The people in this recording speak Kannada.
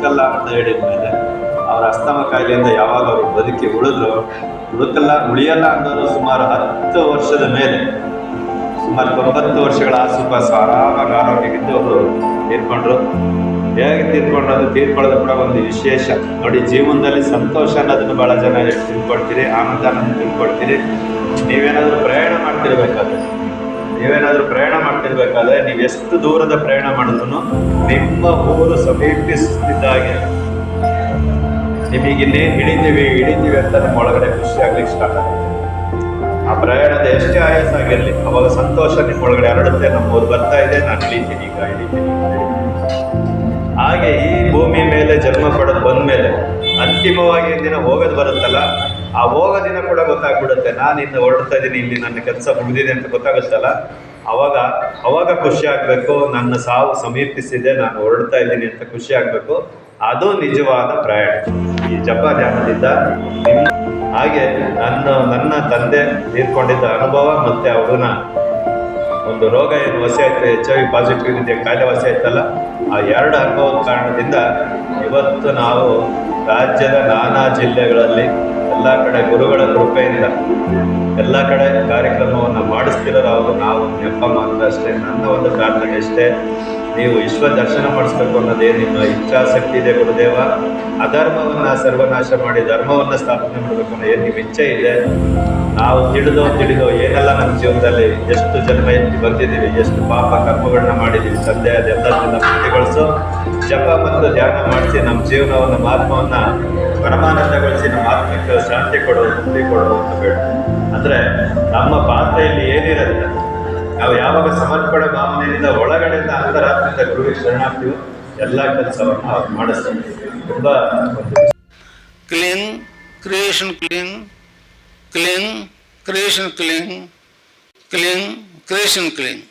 ಬದುಕಲ್ಲ ಅಂತ ಹೇಳಿದ ಮೇಲೆ ಅವರ ಅಸ್ತಮ ಕಾಯಿಲೆಯಿಂದ ಯಾವಾಗ ಅವರು ಬದುಕಿ ಉಳಿಯಲ್ಲ ಅನ್ನೋರು ಸುಮಾರು 10 ವರ್ಷದ ಮೇಲೆ, ಸುಮಾರು 90 ವರ್ಷಗಳ ಆಸುಪಾಸು ಆರಾಮಾಗಿ ಆರೋಗ್ಯವಿದ್ದು ಅವರು ತೀರ್ಕೊಂಡ್ರು. ಹೇಗೆ ತೀರ್ಕೊಂಡ್ರು ಅದು ತೀರ್ಕೊಳ್ಳೋದು ಕೂಡ ಒಂದು ವಿಶೇಷ ನೋಡಿ. ಜೀವನದಲ್ಲಿ ಸಂತೋಷ ಅನ್ನೋದನ್ನು ಬಹಳ ಜನ ತಿಳ್ಕೊಳ್ತೀರಿ, ಆನಂದ ಅನ್ನೋದನ್ನು ತಿಳ್ಕೊಳ್ತೀರಿ. ನೀವೇನಾದರೂ ಪ್ರಯಾಣ ಮಾಡ್ತಿರ್ಬೇಕಾದ್ರೆ ನೀವು ಎಷ್ಟು ದೂರದ ಪ್ರಯಾಣ ಮಾಡಿದ್ರು ನಿಮ್ಮ ಊರು ಸಮೀಪಿಸುತ್ತಿದ್ದಾಗೆ ನಿಮಗಿನ್ನೇ ಹಿಡಿತೀವಿ ಅಂತ ನಿಮ್ಮ ಒಳಗಡೆ ಖುಷಿ ಆಗ್ಲಿಕ್ಕೆ ಸ್ಟಾರ್ಟ್ ಆಗುತ್ತೆ. ಆ ಪ್ರಯಾಣದ ಎಷ್ಟೇ ಆಯಾಸ ಆಗಿರಲಿ, ಅವಾಗ ಸಂತೋಷ ನಿಮ್ಮ ಒಳಗಡೆ ಹರಡುತ್ತೆ. ನಮ್ಮೂರು ಬರ್ತಾ ಇದೆ, ನಾನು ಇಳಿತೀನಿ. ಹಾಗೆ ಈ ಭೂಮಿ ಮೇಲೆ ಜನ್ಮ ಪಡೆದು ಬಂದ್ಮೇಲೆ ಅಂತಿಮವಾಗಿ ದಿನ ಹೋಗೋದು ಬರುತ್ತಲ್ಲ, ಆ ಹೋಗೋ ದಿನ ಕೂಡ ಗೊತ್ತಾಗ್ಬಿಡುತ್ತೆ. ನಾನು ಇನ್ನು ಹೊರಡ್ತಾ ಇದ್ದೀನಿ, ಇಲ್ಲಿ ನನ್ನ ಕೆಲಸ ಮುಗಿದಿದೆ ಅಂತ ಗೊತ್ತಾಗುತ್ತಲ್ಲ, ಅವಾಗ ಖುಷಿ ಆಗ್ಬೇಕು. ನನ್ನ ಸಾವು ಸಮೀಪಿಸಿದೆ, ನಾನು ಹೊರಡ್ತಾ ಇದ್ದೀನಿ ಅಂತ ಖುಷಿ ಆಗ್ಬೇಕು. ಅದು ನಿಜವಾದ ಪ್ರಯಾಣ ಈ ಜಪ ಧ್ಯಾನದಿಂದ. ಹಾಗೆ ನನ್ನ ತಂದೆ ತೀರ್ಕೊಂಡಿದ್ದ ಅನುಭವ ಮತ್ತೆ ಅವನ ಒಂದು ರೋಗ ಏನು ವಾಸಿ ಆಯ್ತು, HIV ಪಾಸಿಟಿವ್ ಇದೆ ಕಾಯಿಲೆ ವಾಸಿ ಆಯ್ತಲ್ಲ, ಆ 2 ಅನುಭವದ ಕಾರಣದಿಂದ ಇವತ್ತು ನಾವು ರಾಜ್ಯದ ನಾನಾ ಜಿಲ್ಲೆಗಳಲ್ಲಿ ಎಲ್ಲ ಕಡೆ ಗುರುಗಳ ಕೃಪೆಯಿಂದ ಎಲ್ಲ ಕಡೆ ಕಾರ್ಯಕ್ರಮವನ್ನು ಮಾಡಿಸ್ತಿರೋದು ನಾವು ನೆಪ ಮಾತ್ರ ಅಷ್ಟೇ. ನನ್ನ ಒಂದು ಪ್ರಾರ್ಥನೆ ಅಷ್ಟೇ, ನೀವು ವಿಶ್ವ ದರ್ಶನ ಮಾಡಿಸ್ಬೇಕು ಅನ್ನೋದೇ ನಿಮ್ಮ ಇಚ್ಛಾಶಕ್ತಿ ಇದೆ ಗುರುದೇವ. ಅಧರ್ಮವನ್ನು ಸರ್ವನಾಶ ಮಾಡಿ ಧರ್ಮವನ್ನು ಸ್ಥಾಪನೆ ಮಾಡಬೇಕು ಅನ್ನೋ ಏನು ನಿಮ್ಮ ಇಚ್ಛೆ ಇದೆ. ನಾವು ತಿಳಿದೋ ಏನೆಲ್ಲ ನಮ್ಮ ಜೀವನದಲ್ಲಿ ಎಷ್ಟು ಜನ್ಮ ಎತ್ತಿ ಬಂದಿದ್ದೀವಿ, ಎಷ್ಟು ಪಾಪ ಕರ್ಮಗಳನ್ನ ಮಾಡಿದ್ದೀವಿ, ತಂದೆ ಅದೆಲ್ಲದನ್ನ ಮುಕ್ತಿಗೊಳಿಸು. ಜಪ ಮತ್ತು ಧ್ಯಾನ ಮಾಡಿಸಿ ನಮ್ಮ ಜೀವನವನ್ನು, ನಮ್ಮ ಆತ್ಮವನ್ನು ಪರಮಾನಂದಗೊಳಿಸಿ ನಮ್ಮ ಆತ್ಮಕ್ಕೆ ಶಾಂತಿ ಕೊಡು, ಮುಕ್ತಿ ಕೊಡು ಅಂತ ಬೇಡ. ಅಂದರೆ ನಮ್ಮ ಪಾತ್ರೆಯಲ್ಲಿ ಏನಿರುತ್ತೆ, ನಾವು ಯಾವಾಗ ಸಮರ್ಪಣೆ ಭಾವನೆಯಿಂದ ಒಳಗಡೆಯಿಂದ ಅಂತರಾತ್ಮದ ಗುರುವಿಗೆ ಶರಣಾಗ್ತೀವೋ ಎಲ್ಲ ಕೆಲಸವನ್ನು ಅವ್ರು ಮಾಡಿಸ್ತಾರೆ. ತುಂಬ clean creation, clean clean creation, clean clean creation, clean.